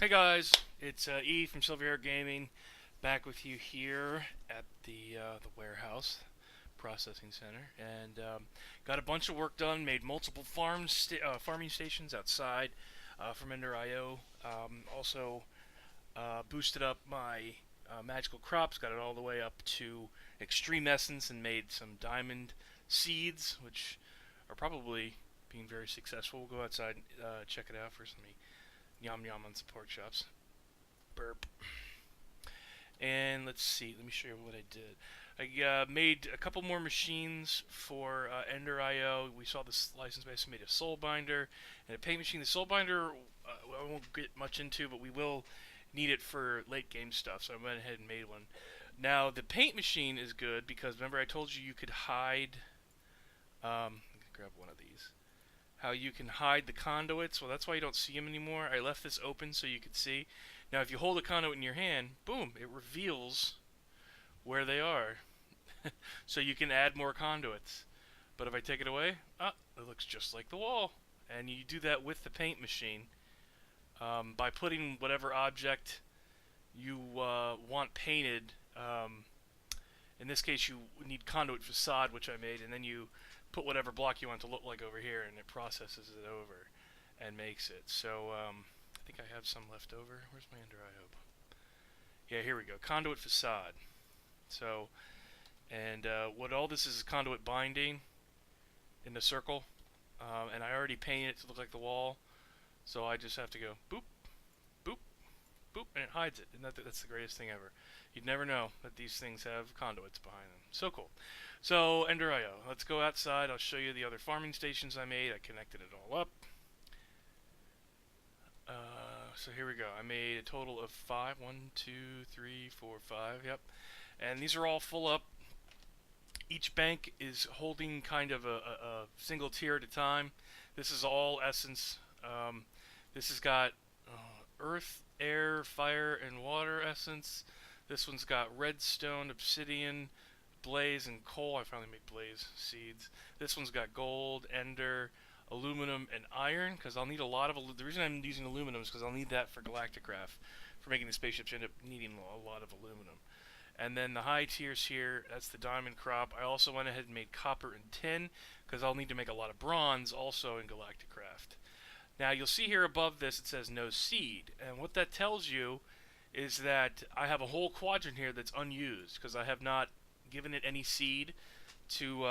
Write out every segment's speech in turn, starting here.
Hey guys, it's E from Silverhair Gaming, back with you here at the warehouse processing center, and got a bunch of work done. Made multiple farming stations outside from Ender.io. Also boosted up my magical crops, got it all the way up to extreme essence, and made some diamond seeds, which are probably being very successful. We'll go outside and check it out first. Let me yum yum on some pork chops. Burp. And let's see, let me show you what I did. I made a couple more machines for Ender.io. We saw this license base, made a soul binder and a paint machine. The soul binder I won't get much into, but we will need it for late game stuff, so I went ahead and made one. Now the paint machine is good because remember I told you you could hide. Grab one of these. How you can hide the conduits. Well, that's why you don't see them anymore. I left this open so you could see. Now, if you hold a conduit in your hand, boom, it reveals where they are. So you can add more conduits. But if I take it away, it looks just like the wall. And you do that with the paint machine by putting whatever object you want painted. In this case, you need conduit facade, which I made, and then you put whatever block you want to look like over here, and it processes it over and makes it. So I think I have some left over. Where's my ender? I hope. Yeah, here we go. Conduit facade. So, and what all this is conduit binding in the circle, and I already painted it to look like the wall. So I just have to go boop, boop, boop, and it hides it. And that's the greatest thing ever. You'd never know that these things have conduits behind them. So cool. So, Ender.io. Let's go outside. I'll show you the other farming stations I made. I connected it all up. So here we go. I made a total of 5. 1, 2, 3, 4, 5. Yep. And these are all full up. Each bank is holding kind of a single tier at a time. This is all essence. This has got earth, air, fire, and water essence. This one's got redstone, obsidian, blaze, and coal. I finally made blaze seeds. This one's got gold, ender, aluminum, and iron, because I'll need a lot of. The reason I'm using aluminum is because I'll need that for Galactic for making the spaceships. You end up needing a lot of aluminum. And then the high tiers here, that's the diamond crop. I also went ahead and made copper and tin, because I'll need to make a lot of bronze also in Galactic Craft. Now you'll see here above this it says no seed, and what that tells you is that I have a whole quadrant here that's unused because I have not given it any seed to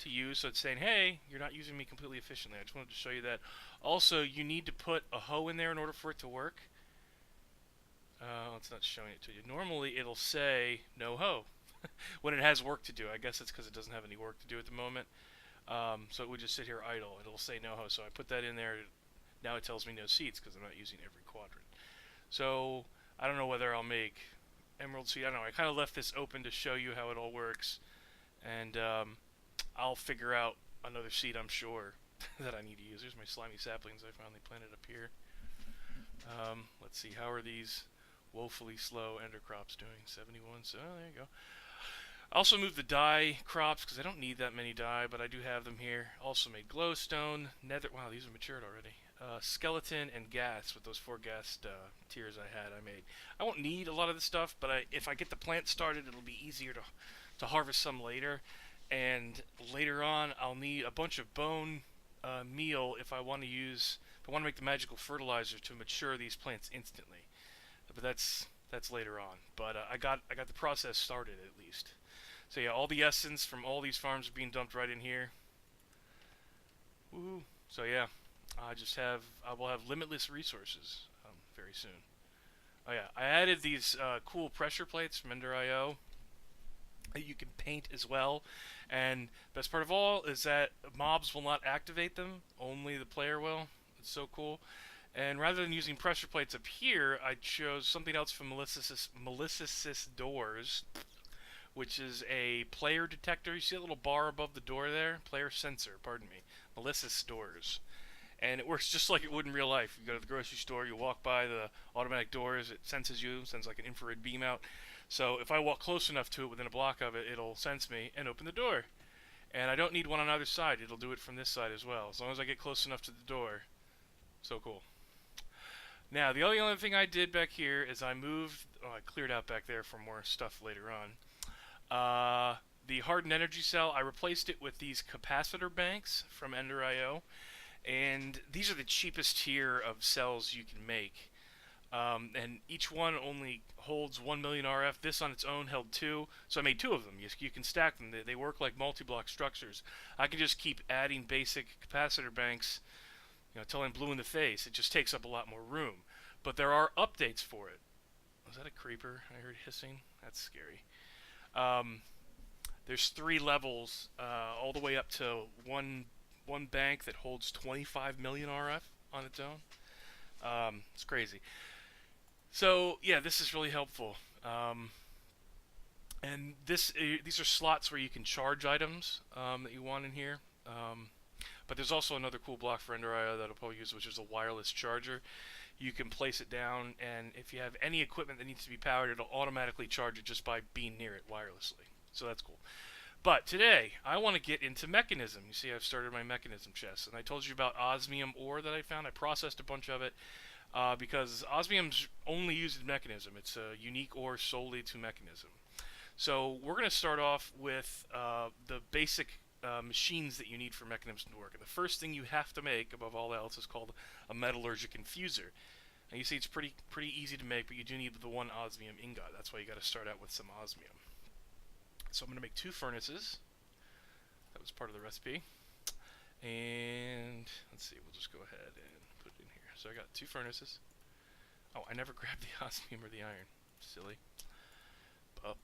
use. So it's saying, hey, you're not using me completely efficiently. I just wanted to show you that. Also, you need to put a hoe in there in order for it to work. It's not showing it to you. Normally it'll say no hoe when it has work to do. I guess it's because it doesn't have any work to do at the moment. So it would just sit here idle. It'll say no hoe. So I put that in there. Now it tells me no seeds because I'm not using every quadrant. So I don't know whether I'll make emerald seed. I don't know. I kind of left this open to show you how it all works. And I'll figure out another seed, I'm sure, that I need to use. There's my slimy saplings I finally planted up here. Let's see. How are these woefully slow ender crops doing? 71. So there you go. I also moved the dye crops because I don't need that many dye, but I do have them here. Also made glowstone, nether. Wow, these are matured already. Skeleton and gas with those 4 gas tiers I made. I won't need a lot of this stuff, but if I get the plant started, it'll be easier to harvest some later. And later on, I'll need a bunch of bone meal if I want to make the magical fertilizer to mature these plants instantly. But that's later on. But I got the process started at least. So yeah, all the essence from all these farms are being dumped right in here. Woohoo! So yeah. I will have limitless resources very soon. Oh yeah, I added these cool pressure plates from Ender.io that you can paint as well. And best part of all is that mobs will not activate them, only the player will. It's so cool. And rather than using pressure plates up here, I chose something else from Melissus Doors, which is a player detector. You see that little bar above the door there? Player sensor, pardon me. Melissus Doors. And it works just like it would in real life. You go to the grocery store, you walk by the automatic doors, it senses you, sends like an infrared beam out. So if I walk close enough to it, within a block of it, it'll sense me and open the door. And I don't need one on either side, it'll do it from this side as well, as long as I get close enough to the door. So cool. Now, the only other thing I did back here is I moved. Oh, I cleared out back there for more stuff later on. The hardened energy cell, I replaced it with these capacitor banks from Ender.io, and these are the cheapest tier of cells you can make. And each one only holds 1 million RF. This on its own held 2, so I made 2 of them. You can stack them. They work like multi-block structures. I can just keep adding basic capacitor banks, until I'm blue in the face. It just takes up a lot more room. But there are updates for it. Was that a creeper I heard hissing? That's scary. There's 3 levels, all the way up to one bank that holds 25 million RF on its own. It's crazy. So yeah, this is really helpful. And these are slots where you can charge items that you want in here. But there's also another cool block for Ender.io that I'll probably use, which is a wireless charger. You can place it down, and if you have any equipment that needs to be powered, it'll automatically charge it just by being near it wirelessly. So that's cool. But today, I want to get into Mekanism. You see, I've started my Mekanism chest, and I told you about osmium ore that I found. I processed a bunch of it because osmium's only used in Mekanism. It's a unique ore solely to Mekanism. So we're going to start off with the basic machines that you need for Mekanism to work. And the first thing you have to make, above all else, is called a metallurgic infuser. And you see it's pretty easy to make, but you do need the 1 osmium ingot. That's why you got to start out with some osmium. So I'm going to make 2 furnaces. That was part of the recipe. And let's see, we'll just go ahead and put it in here. So I got 2 furnaces. Oh, I never grabbed the osmium or the iron. Silly. But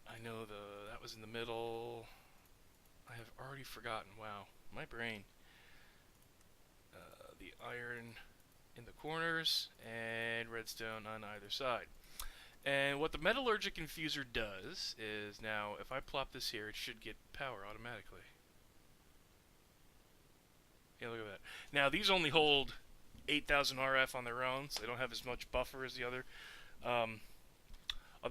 I know that was in the middle. I have already forgotten. Wow, my brain. The iron in the corners and redstone on either side. And what the metallurgic infuser does is, now if I plop this here, it should get power automatically. Yeah, look at that. Now these only hold 8,000 RF on their own, so they don't have as much buffer as the other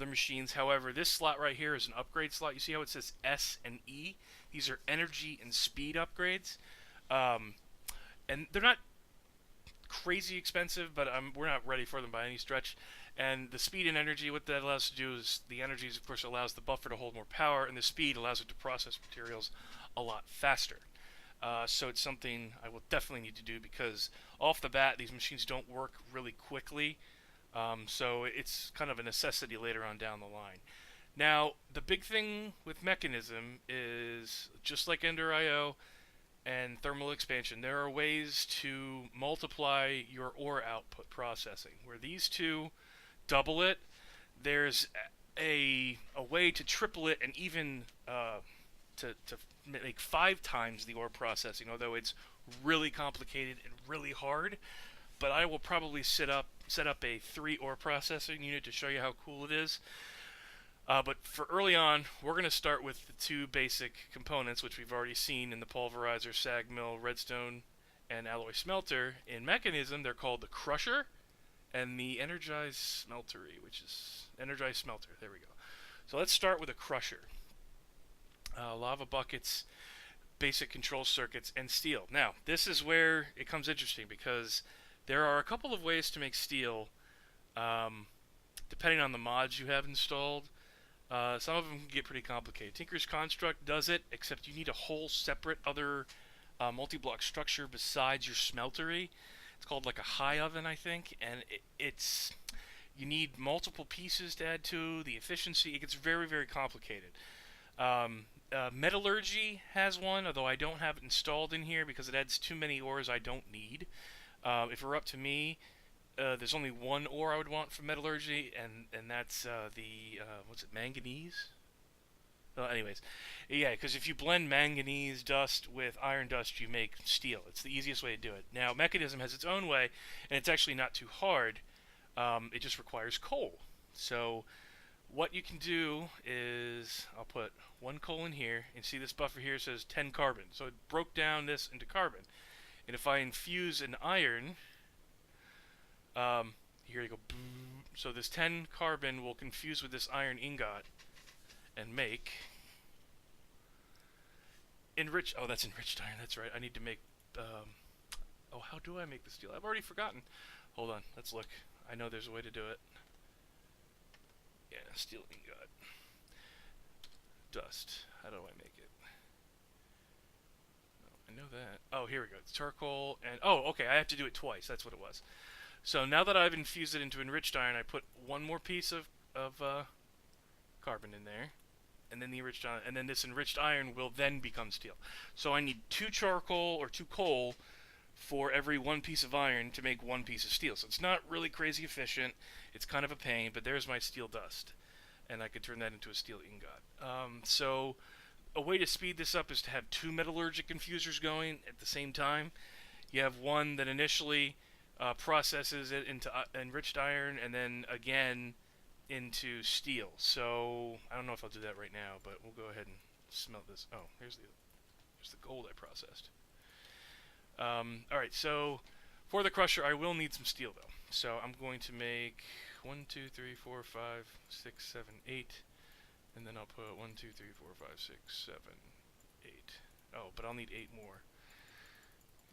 machines. However, this slot right here is an upgrade slot. You see how it says S and E? These are energy and speed upgrades. And they're not crazy expensive, but we're not ready for them by any stretch. And the speed and energy, what that allows us to do is, the energy, of course, allows the buffer to hold more power, and the speed allows it to process materials a lot faster. So it's something I will definitely need to do, because off the bat, these machines don't work really quickly. So it's kind of a necessity later on down the line. Now, the big thing with Mekanism is, just like Ender.io and thermal expansion, there are ways to multiply your ore output processing. Where these two double it, there's a way to triple it, and even to make 5 times the ore processing, although it's really complicated and really hard. But I will probably set up a 3 ore processing unit to show you how cool it is. But for early on, we're going to start with the 2 basic components, which we've already seen in the pulverizer, sag mill, redstone, and alloy smelter. In Mekanism, they're called the crusher and the energized smeltery, which is energized smelter. There we go. So let's start with a crusher. Lava buckets, basic control circuits, and steel. Now, this is where it comes interesting, because there are a couple of ways to make steel, depending on the mods you have installed. Some of them can get pretty complicated. Tinker's Construct does it, except you need a whole separate other multi-block structure besides your smeltery. It's called like a high oven, I think, and you need multiple pieces to add to the efficiency. It gets very, very complicated. Metallurgy has one, although I don't have it installed in here because it adds too many ores I don't need. If it were up to me, there's only 1 ore I would want for metallurgy, and that's what's it, manganese? Anyways, yeah, because if you blend manganese dust with iron dust, you make steel. It's the easiest way to do it. Now, Mekanism has its own way, and it's actually not too hard. It just requires coal. So what you can do is, I'll put 1 coal in here, and see this buffer here says 10 carbon. So it broke down this into carbon. And if I infuse an iron, here you go, so this 10 carbon will confuse with this iron ingot and make enriched, that's enriched iron, that's right. I need to make, how do I make the steel? I've already forgotten. Hold on, let's look. I know there's a way to do it. Yeah, steel ingot. Dust. How do I make it? Oh, I know that. Oh, here we go. It's charcoal and... Oh, okay, I have to do it twice. That's what it was. So now that I've infused it into enriched iron, I put one more piece of carbon in there. And then the enriched iron, and then this enriched iron will then become steel. So I need 2 charcoal or 2 coal for every 1 piece of iron to make 1 piece of steel. So it's not really crazy efficient. It's kind of a pain, but there's my steel dust. And I could turn that into a steel ingot. So a way to speed this up is to have 2 metallurgic infusers going at the same time. You have one that initially processes it into enriched iron, and then again into steel. So I don't know if I'll do that right now, but we'll go ahead and smelt this. Oh, here's the gold I processed. Alright, so for the crusher I will need some steel though. So I'm going to make 1, 2, 3, 4, 5, 6, 7, 8. And then I'll put 1, 2, 3, 4, 5, 6, 7, 8. Oh, but I'll need 8 more.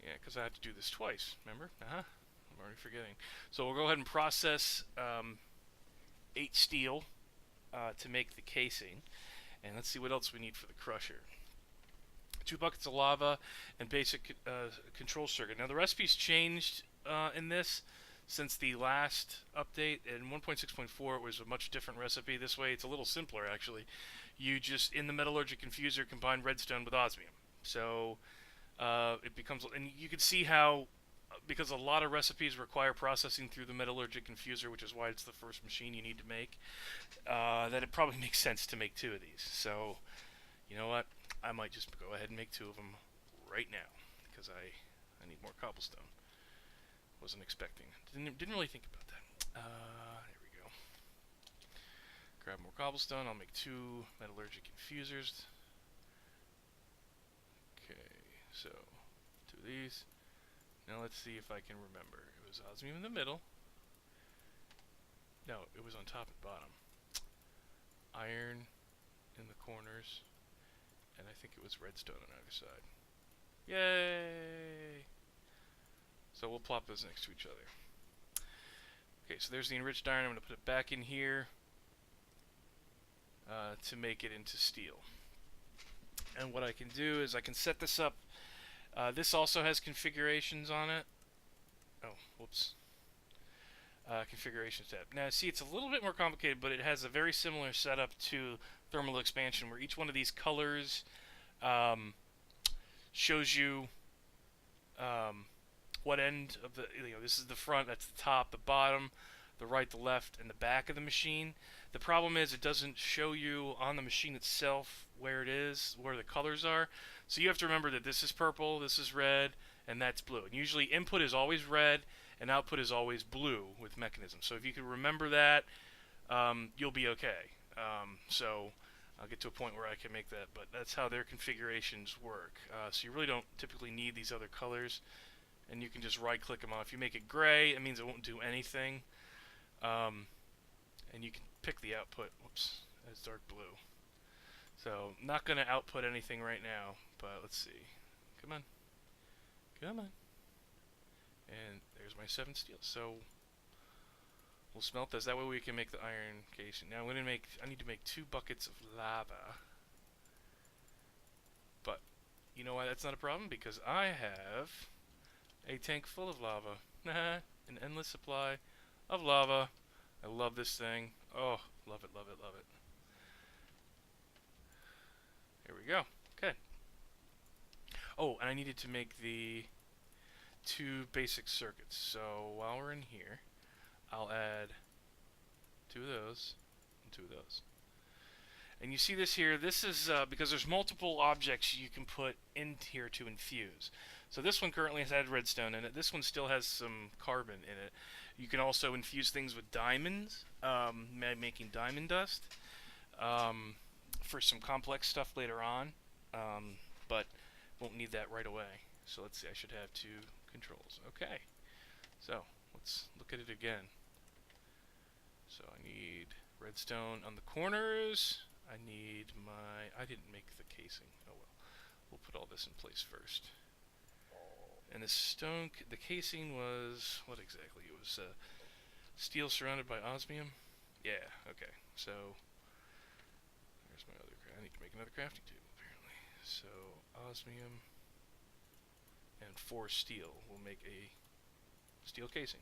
Yeah, because I have to do this twice, remember? I'm already forgetting. So we'll go ahead and process 8 steel to make the casing. And let's see what else we need for the crusher. 2 buckets of lava and basic control circuit. Now the recipe's changed in this since the last update. In 1.6.4 it was a much different recipe. This way it's a little simpler actually. You just, in the metallurgic infuser, combine redstone with osmium. So it becomes, and you can see how, because a lot of recipes require processing through the metallurgic infuser, which is why it's the first machine you need to make, that it probably makes sense to make 2 of these. So, you know what? I might just go ahead and make 2 of them right now, because I need more cobblestone. Wasn't expecting. Didn't really think about that. There we go. Grab more cobblestone. I'll make 2 metallurgic infusers. Okay, so 2 of these. Now let's see if I can remember. It was osmium in the middle. No, it was on top and bottom. Iron in the corners. And I think it was redstone on either side. Yay! So we'll plop those next to each other. Okay, so there's the enriched iron. I'm going to put it back in here to make it into steel. And what I can do is I can set this up. This also has configurations on it. Oh, whoops. Configuration tab. Now, see, it's a little bit more complicated, but it has a very similar setup to thermal expansion, where each one of these colors shows you what end of the, this is the front, that's the top, the bottom, the right, the left, and the back of the machine. The problem is it doesn't show you on the machine itself where it is, where the colors are. So you have to remember that this is purple, this is red, and that's blue. And usually input is always red, and output is always blue with Mekanism. So if you can remember that, you'll be okay. So I'll get to a point where I can make that, but that's how their configurations work. So you really don't typically need these other colors, and you can just right-click them on. If you make it gray, it means it won't do anything. And you can pick the output. Whoops, that's dark blue. So not going to output anything right now, but let's see. Come on. Come on. And there's my 7 steel. So we'll smelt this. That way we can make the iron casing. Now I need to make 2 buckets of lava. But you know why that's not a problem? Because I have a tank full of lava. An endless supply of lava. I love this thing. Oh, love it, love it, love it. Here we go. Okay. Oh, and I needed to make the 2 basic circuits. So while we're in here, I'll add 2 of those and 2 of those. And you see this here, this is because there's multiple objects you can put in here to infuse. So this one currently has added redstone in it. This one still has some carbon in it. You can also infuse things with diamonds, making diamond dust for some complex stuff later on, but won't need that right away. So let's see, I should have 2 controls. Okay, so let's look at it again. So I need redstone on the corners. I didn't make the casing. Oh well. We'll put all this in place first. And the stone, the casing was, what exactly? It was steel surrounded by osmium? Yeah, okay. So, there's my other, I need to make another crafting table, apparently. So, osmium and 4 steel will make a steel casing.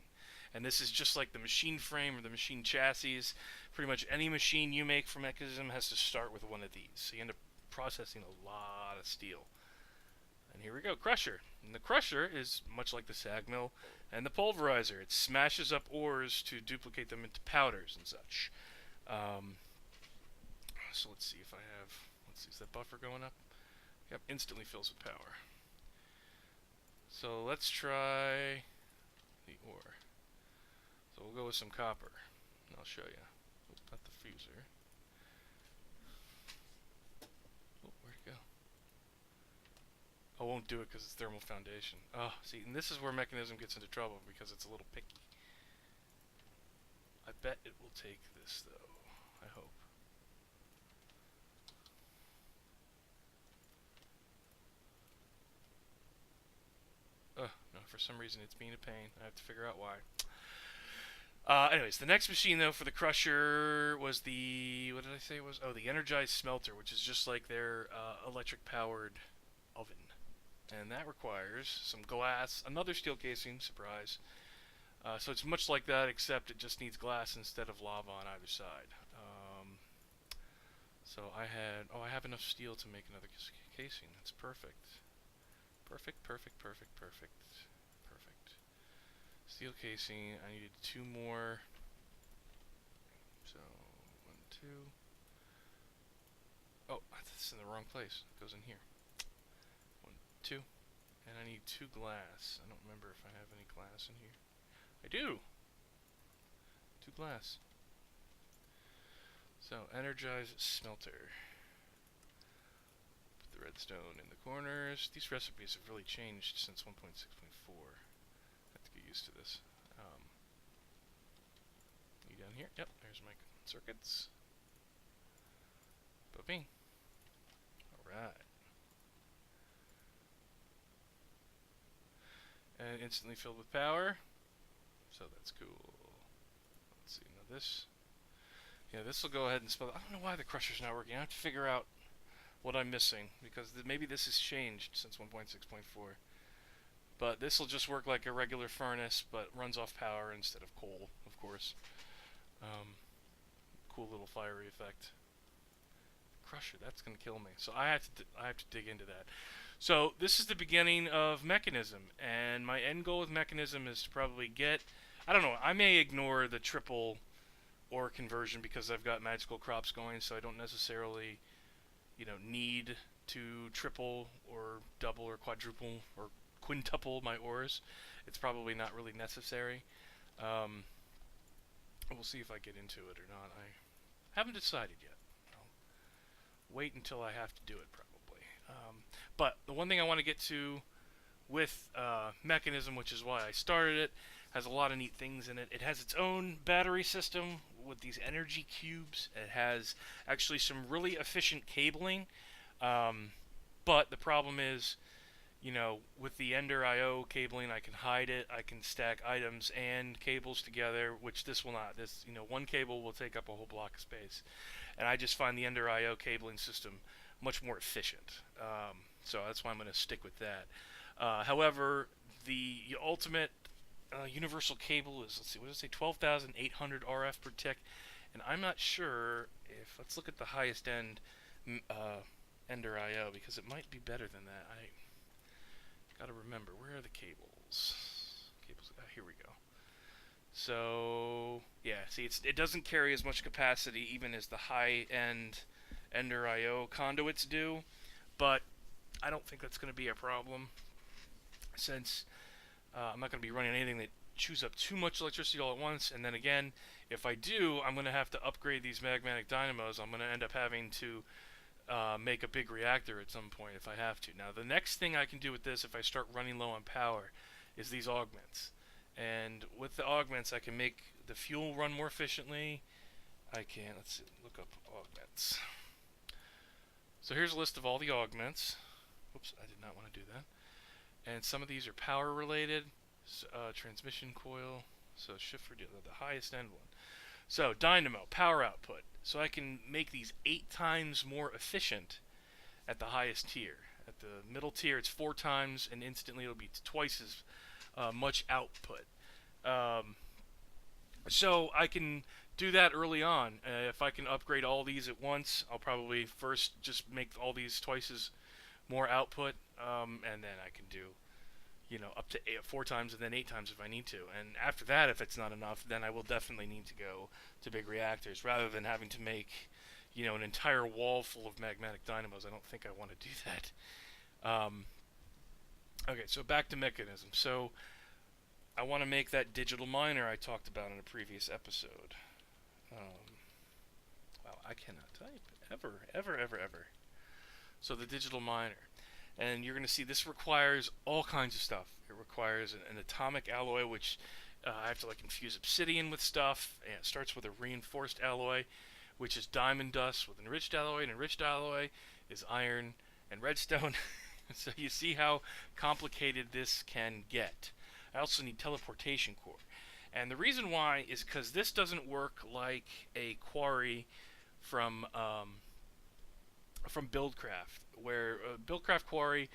And this is just like the machine frame or the machine chassis. Pretty much any machine you make from Mekanism has to start with one of these. So you end up processing a lot of steel. And here we go, crusher. And the crusher is much like the sag mill and the pulverizer. It smashes up ores to duplicate them into powders and such. So let's see if I have, let's see, is that buffer going up? Yep, instantly fills with power. So let's try the ore. So we'll go with some copper, and I'll show you. Oh, not the fuser. Oh, where'd it go? I won't do it because it's thermal foundation. Oh, see, and this is where Mekanism gets into trouble because it's a little picky. I bet it will take this, though. I hope. No, for some reason it's being a pain. I have to figure out why. Anyways, the next machine, though, for the crusher was the, what did I say it was? Oh, the energized smelter, which is just like their electric-powered oven. And that requires some glass, another steel casing, surprise. So it's much like that, except it just needs glass instead of lava on either side. So I have enough steel to make another casing. That's perfect. Perfect, perfect, perfect, perfect, perfect. Steel casing, I needed 2 more. So, 1, 2. Oh, that's in the wrong place. It goes in here. 1, 2. And I need 2 glass. I don't remember if I have any glass in here. I do! 2 glass. So, energize smelter. Put the redstone in the corners. These recipes have really changed since 1.6.4. I have to get used to this. You down here? Yep, there's my circuits. Booping. Alright. And instantly filled with power. So that's cool. Let's see, now this. Yeah, this will go ahead and spell. I don't know why the crusher's not working. I have to figure out what I'm missing, because maybe this has changed since 1.6.4. But this will just work like a regular furnace, but runs off power instead of coal, of course. Cool little fiery effect. Crusher, that's gonna kill me. So I have to dig into that. So this is the beginning of Mekanism, and my end goal with Mekanism is to probably get, I don't know, I may ignore the triple ore conversion because I've got magical crops going, so I don't necessarily, need to triple or double or quadruple or quintuple my ores. It's probably not really necessary. We'll see if I get into it or not. I haven't decided yet. I'll wait until I have to do it, probably. But the one thing I want to get to with Mekanism, which is why I started it, has a lot of neat things in it. It has its own battery system with these energy cubes. It has actually some really efficient cabling. But the problem is, with the Ender IO cabling, I can hide it. I can stack items and cables together, which this will not. This, one cable will take up a whole block of space. And I just find the Ender IO cabling system much more efficient. So that's why I'm going to stick with that. However, the ultimate universal cable is, let's see, what does it say, 12,800 RF per tick. And I'm not sure if, let's look at the highest end Ender IO, because it might be better than that. I gotta remember, where are the cables? Here we go. So, yeah, see, it doesn't carry as much capacity even as the high-end Ender IO conduits do, but I don't think that's going to be a problem, since I'm not going to be running anything that chews up too much electricity all at once. And then again, if I do, I'm going to have to upgrade these magmatic dynamos. I'm going to end up having to make a big reactor at some point if I have to. Now, the next thing I can do with this, if I start running low on power, is these augments. And with the augments, I can make the fuel run more efficiently. I can, let's see, look up augments. So here's a list of all the augments. Whoops, I did not want to do that. And some of these are power related. Transmission coil. So shift for the highest end one. So dynamo, power output. So I can make these 8 times more efficient at the highest tier. At the middle tier, it's 4 times, and instantly it'll be twice as much output. So I can do that early on. If I can upgrade all these at once, I'll probably first just make all these twice as more output, and then I can do, up to 4 times and then 8 times if I need to. And after that, if it's not enough, then I will definitely need to go to big reactors rather than having to make, an entire wall full of magmatic dynamos. I don't think I want to do that. Okay, so back to Mekanism. So I want to make that digital miner I talked about in a previous episode. Wow, I cannot type. Ever. So the digital miner. And you're going to see this requires all kinds of stuff. It requires an atomic alloy, which I have to infuse obsidian with stuff. And it starts with a reinforced alloy, which is diamond dust with enriched alloy. And enriched alloy is iron and redstone. So you see how complicated this can get. I also need teleportation core. And the reason why is because this doesn't work like a quarry from Buildcraft, where Buildcraft quarry,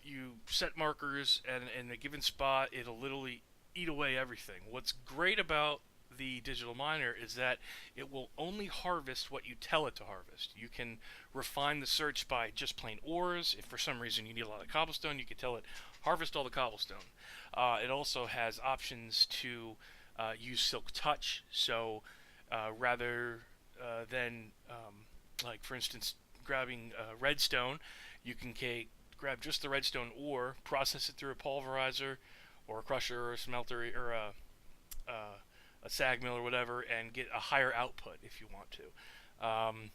you set markers and in a given spot, it'll literally eat away everything. What's great about the digital miner is that it will only harvest what you tell it to harvest. You can refine the search by just plain ores. If for some reason you need a lot of cobblestone, you can tell it harvest all the cobblestone. It also has options to use silk touch, so rather than for instance grabbing redstone, you can grab just the redstone ore, process it through a pulverizer or a crusher or a smelter or a sag mill or whatever, and get a higher output if you want to.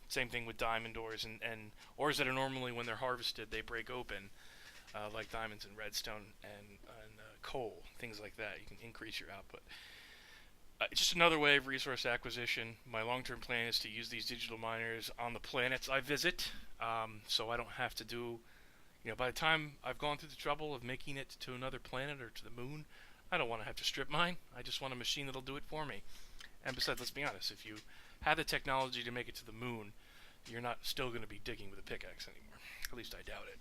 Same thing with diamond ores and ores that are normally, when they're harvested, they break open, like diamonds and redstone and coal, things like that. You can increase your output. It's just another way of resource acquisition. My long-term plan is to use these digital miners on the planets I visit, so I don't have to do, by the time I've gone through the trouble of making it to another planet or to the moon, I don't want to have to strip mine. I just want a machine that'll do it for me. And besides, let's be honest, if you have the technology to make it to the moon, you're not still going to be digging with a pickaxe anymore. At least I doubt it.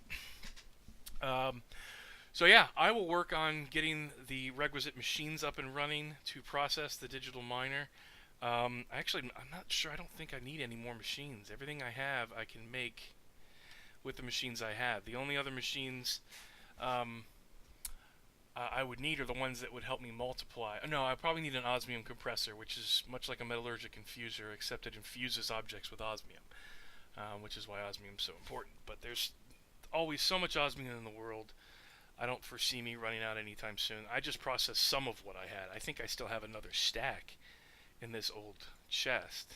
So yeah, I will work on getting the requisite machines up and running to process the digital miner. Actually, I'm not sure. I don't think I need any more machines. Everything I have, I can make with the machines I have. The only other machines I would need are the ones that would help me multiply. No, I probably need an osmium compressor, which is much like a metallurgic infuser, except it infuses objects with osmium, which is why osmium is so important. But there's always so much osmium in the world. I don't foresee me running out anytime soon. I just processed some of what I had. I think I still have another stack in this old chest.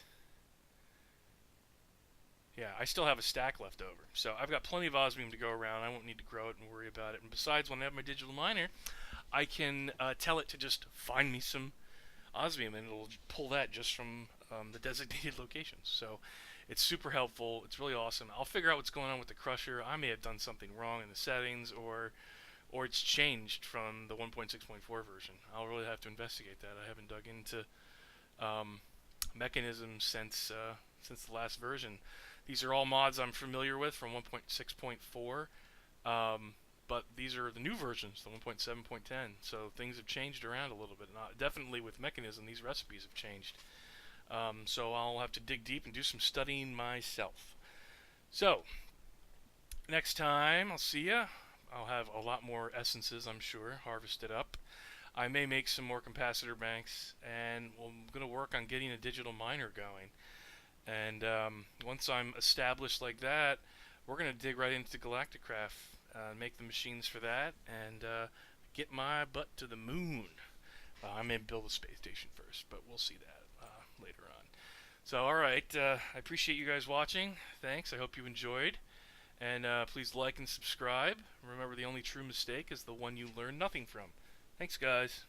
Yeah, I still have a stack left over. So I've got plenty of osmium to go around. I won't need to grow it and worry about it. And besides, when I have my digital miner, I can tell it to just find me some osmium, and it'll pull that just from the designated locations. So it's super helpful. It's really awesome. I'll figure out what's going on with the crusher. I may have done something wrong in the settings, or it's changed from the 1.6.4 version. I'll really have to investigate that. I haven't dug into Mekanism since the last version. These are all mods I'm familiar with from 1.6.4, but these are the new versions, the 1.7.10. So things have changed around a little bit. Definitely with Mekanism, these recipes have changed. So I'll have to dig deep and do some studying myself. So next time I'll see ya. I'll have a lot more essences, I'm sure, harvested up. I may make some more capacitor banks, and I'm going to work on getting a digital miner going. And once I'm established like that, we're going to dig right into Galactic craft, make the machines for that, and get my butt to the moon. I may build a space station first, but we'll see that later on. So, alright, I appreciate you guys watching. Thanks, I hope you enjoyed. And please like and subscribe. Remember, the only true mistake is the one you learn nothing from. Thanks, guys.